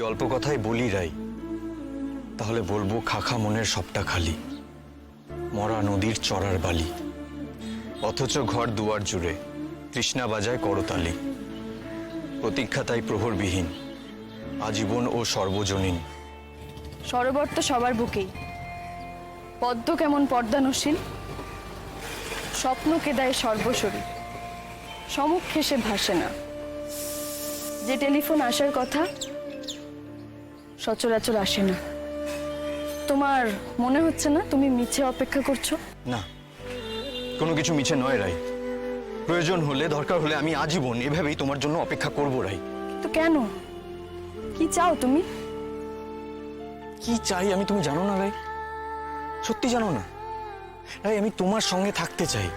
অল্প কথাই বলি রাই, তাহলে বলবো খাখা মনের সবটা খালি, মরা নদীর চড়ার বালি, অথচ ঘর দুয়ার জুড়ে তৃষ্ণা বাজায় করতালি। প্রতীক্ষা তাই প্রহরবিহীন, আজীবন ও সর্বজনীন। সরোবর তো সবার বুকেই, পদ্ম কেমন পর্দানুশীল, স্বপ্ন কেদায় সর্বশরী, সমুখে সে ভাসে না। যে টেলিফোন আসার কথা সচরাচর আসে না। তোমার মনে হচ্ছে না তুমি মিছে অপেক্ষা করছো? না, কোনো কিছু মিছে নয় রাই। প্রয়োজন হলে, দরকার হলে আমি আজীবন এভাবেই তোমার জন্য অপেক্ষা করব রাই। তো কেন? কি চাও তুমি? কি চাই আমি তুমি জানো না রাই? সত্যি জানো না রাই? আমি তোমার সঙ্গে থাকতে চাই,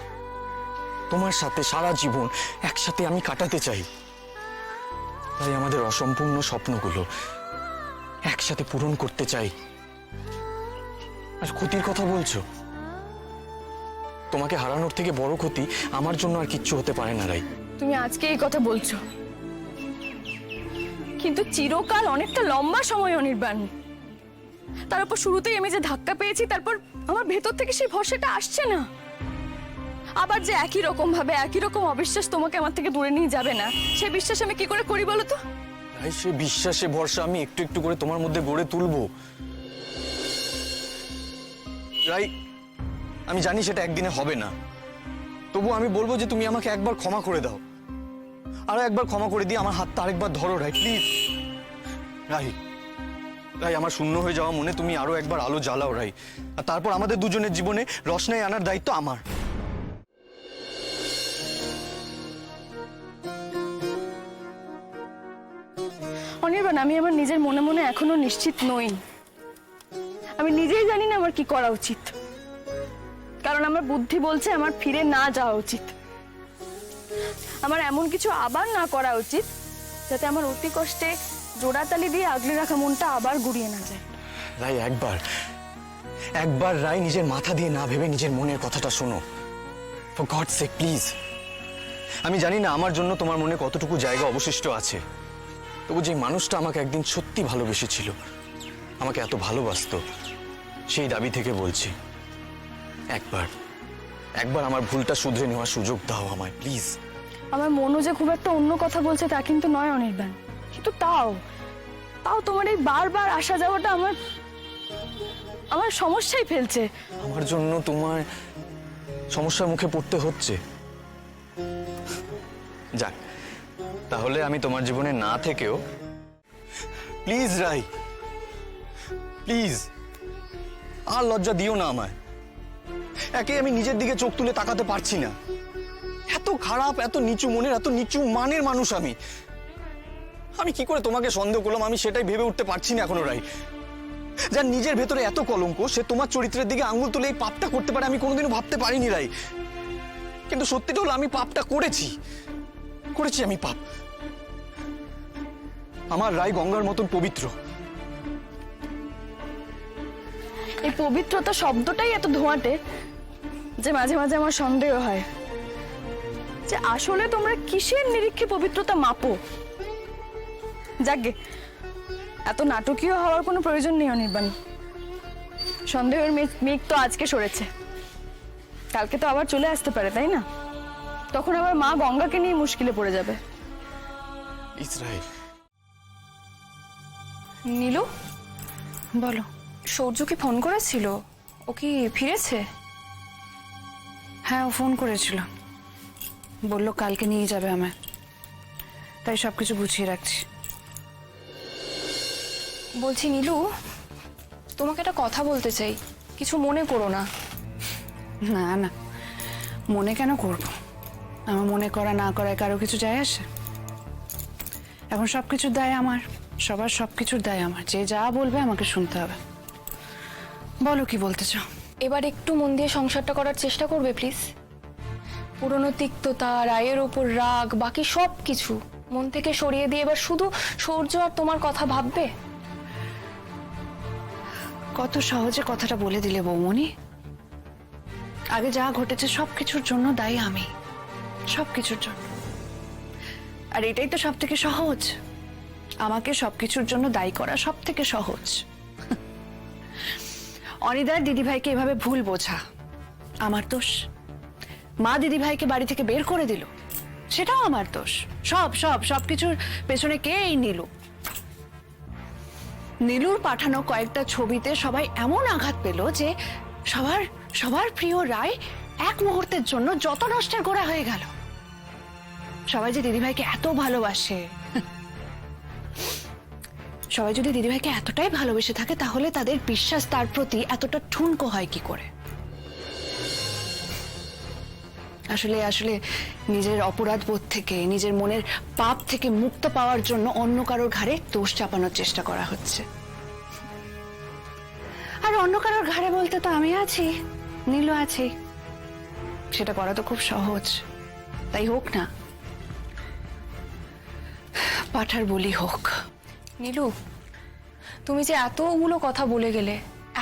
তোমার সাথে সারা জীবন একসাথে আমি কাটাতে চাই। তাই আমাদের অসম্পূর্ণ স্বপ্নগুলো একসাথে পূরণ করতে চাই। আর ক্ষতির কথা বলছো? তোমাকে হারানোর থেকে বড় ক্ষতি আমার জন্য আর কিচ্ছু হতে পারে না রাই। তুমি আজকে এই কথা বলছো, কিন্তু চিরকাল অনেকটা লম্বা সময় অনির্বাণ। তার উপর শুরুতেই আমি যে ধাক্কা পেয়েছি, তারপর আমার ভেতর থেকে সেই ভরসাটা আসছে না। আবার যে একই রকম ভাবে একই রকম অবিশ্বাস তোমাকে আমার থেকে দূরে নিয়ে যাবে না, সে বিশ্বাস আমি কি করে করি বলো তো? রাই, সে বিশ্বাসে ভরসা আমি একটু একটু করে তোমার মধ্যে গড়ে তুলবো রাই। আমি জানি সেটা একদিনে হবে না, তবু আমি বলবো যে তুমি আমাকে একবার ক্ষমা করে দাও, আরো একবার ক্ষমা করে দিয়ে আমার হাতটা আরেকবার ধরো রাই, প্লিজ। রাই রাই, আমার শূন্য হয়ে যাওয়া মনে তুমি আরো একবার আলো জ্বালাও রাই, আর তারপর আমাদের দুজনের জীবনে রসনাই আনার দায়িত্ব আমার। অনির্বাণ, আমি আমার নিজের মনে মনে এখনো নিশ্চিত নই। আমি নিজেই জানি না আমার কি করা উচিত, কারণ আমার বুদ্ধি বলছে আমার ফিরে না যাওয়া উচিত। আমার এমন কিছু আবার না করা উচিত যাতে আমার অতি কষ্টে জোড়াতালি দিয়ে আগলে রাখা মনটা আবার গুড়িয়ে না যায়। রাই, একবার একবার রাই নিজের মাথা দিয়ে না ভেবে নিজের মনের কথাটা শোনো, ফর গডস সেক প্লিজ। আমি জানি না আমার জন্য তোমার মনে কতটুকু জায়গা অবশিষ্ট আছে, তবু যে মানুষটা আমাকে একদিন সত্যি ভালোবেসেছিল, আমাকে এত ভালোবাসতো, সেই দাবি থেকে বলছি, একবার একবার আমার ভুলটা শুধরে নেওয়ার সুযোগ দাও আমায়, প্লিজ। আমার মনও যে খুব একটা অন্য কথা বলছে তা কিন্তু নয় অনির্বাণ, কিন্তু তাও তাও তোমার এই বারবার আসা যাওয়াটা আমার আমার সমস্যায় ফেলছে। আমার জন্য তোমার সমস্যার মুখে পড়তে হচ্ছে? যাক, তাহলে আমি তোমার জীবনে না থেকেও প্লিজ রাই, প্লিজ আর লজ্জা দিও না আমায়। একে আমি নিজের দিকে চোখ তুলে তাকাতে পারছি না। এত খারাপ, এত নিচু মনের, এত নিচু মানের মানুষ আমি। আমি কি করে তোমাকে সন্দেহ করলাম আমি সেটাই ভেবে উঠতে পারছি না এখনো রাই। যার নিজের ভেতরে এত কলঙ্ক, সে তোমার চরিত্রের দিকে আঙুল তুলে এই পাপটা করতে পারে আমি কোনোদিনও ভাবতে পারিনি রাই। কিন্তু সত্যিটা হলো আমি পাপটা করেছি, করেছি আমি পাপ। আমার রাই গঙ্গার মতন পবিত্র। এই পবিত্রতা শব্দটাই এত ধোঁয়াটে যে মাঝে মাঝে আমার সন্দেহ হয় যে আসলে তোমরা কিসের নিরীক্ষে পবিত্রতা মাপো। যাকগে, এত নাটকীয় হওয়ার কোনো প্রয়োজন নেই অনির্বাণ। সন্দেহের মেঘ তো আজকে সরেছে, কালকে তো আবার চলে আসতে পারে, তাই না? তখন আবার মা গঙ্গাকে নিয়ে মুশকিলে পড়ে যাবে। ইসরায়েল। নীলু, বলো। সূর্য কি ফোন করেছিল? ও কি ফিরেছে? হ্যাঁ, ও ফোন করেছিল, বলল কালকে নিয়ে যাবে আমায়, তাই সবকিছু গুছিয়ে রাখছি। বলছি নীলু, তোমাকে একটা কথা বলতে চাই, কিছু মনে করো না। না না, মনে কেন করব? আমার মনে করা না করায় কারো কিছু যায় আসে? এখন সবকিছুর দায় আমার, সবার সবকিছুর দায় আমার। যে যা বলবে আমাকে শুনতে হবে। বলো, কি বলতে চাও? এবার একটু মন দিয়ে সংসারটা করার চেষ্টা করবে প্লিজ। পুরনো তিক্ততা, রায়ের ওপর রাগ, বাকি সব কিছু মন থেকে সরিয়ে দিয়ে এবার শুধু সূর্য আর তোমার কথা ভাববে। কত সহজে কথাটা বলে দিলে বৌমনি। আগে যা ঘটেছে সবকিছুর জন্য দায়ী আমি, সবকিছুর জন্য। আর এটাই তো সব থেকে সহজ, আমাকে সবকিছুর জন্য দায়ী করা সব থেকে সহজ। অনিদার দিদিভাইকে এভাবে ভুল বোঝা আমার দোষ। মা দিদিভাইকে বাড়ি থেকে বের করে দিল, সেটাও আমার দোষ। সবকিছুর পেছনে কে? এই নীলু। নীলুর পাঠানো কয়েকটা ছবিতে সবাই এমন আঘাত পেল যে সবার প্রিয় রায় এক মুহূর্তের জন্য যত নষ্টের গোড়া হয়ে গেল। সবাই যে দিদিভাইকে এত ভালোবাসে, সবাই যদি দিদিভাইকে এতটাই ভালোবেসে থাকে তাহলে তাদের বিশ্বাস তার প্রতি এতটা ঠুনকো হয় কি করে? আসলে নিজের অপরাধ বোধ থেকে, নিজের মনের পাপ থেকে মুক্ত পাওয়ার জন্য অন্য কারোর ঘাড়ে দোষ চাপানোর চেষ্টা করা হচ্ছে। আর অন্য কারোর ঘাড়ে বলতে তো আমি আছি, নীলু আছি। সেটা করা তো খুব সহজ, তাই হোক না, পাঠার বলি হোক। নীলু, তুমি যে এতগুলো কথা বলে গেলে,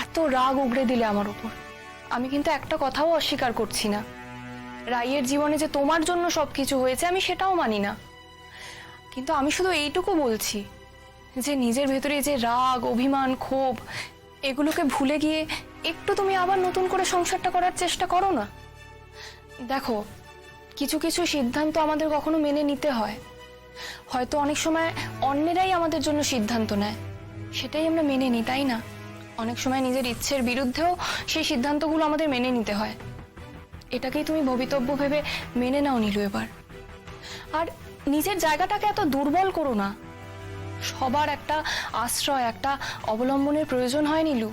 এত রাগ উগড়ে দিলে আমার উপর, আমি কিন্তু একটা কথাও অস্বীকার করছি না। রাইয়ের জীবনে যে তোমার জন্য সবকিছু হয়েছে আমি সেটাও মানি না, কিন্তু আমি শুধু এইটুকু বলছি যে নিজের ভেতরে যে রাগ, অভিমান, ক্ষোভ, এগুলোকে ভুলে গিয়ে একটু তুমি আবার নতুন করে সংসারটা করার চেষ্টা করো না। দেখো, কিছু কিছু সিদ্ধান্ত আমাদের কখনো মেনে নিতে হয়। হয়তো অনেক সময় অন্যেরাই আমাদের জন্য সিদ্ধান্ত নেয়, সেটাই আমরা মেনে নিই, তাই না? অনেক সময় নিজের ইচ্ছের বিরুদ্ধেও সেই সিদ্ধান্তগুলো আমাদের মেনে নিতে হয়। এটাকেই তুমি ভবিতব্য ভেবে মেনে নাও নীলু এবার। আর নিজের জায়গাটাকে এত দুর্বল করো না। সবার একটা আশ্রয়, একটা অবলম্বনের প্রয়োজন হয় নীলু।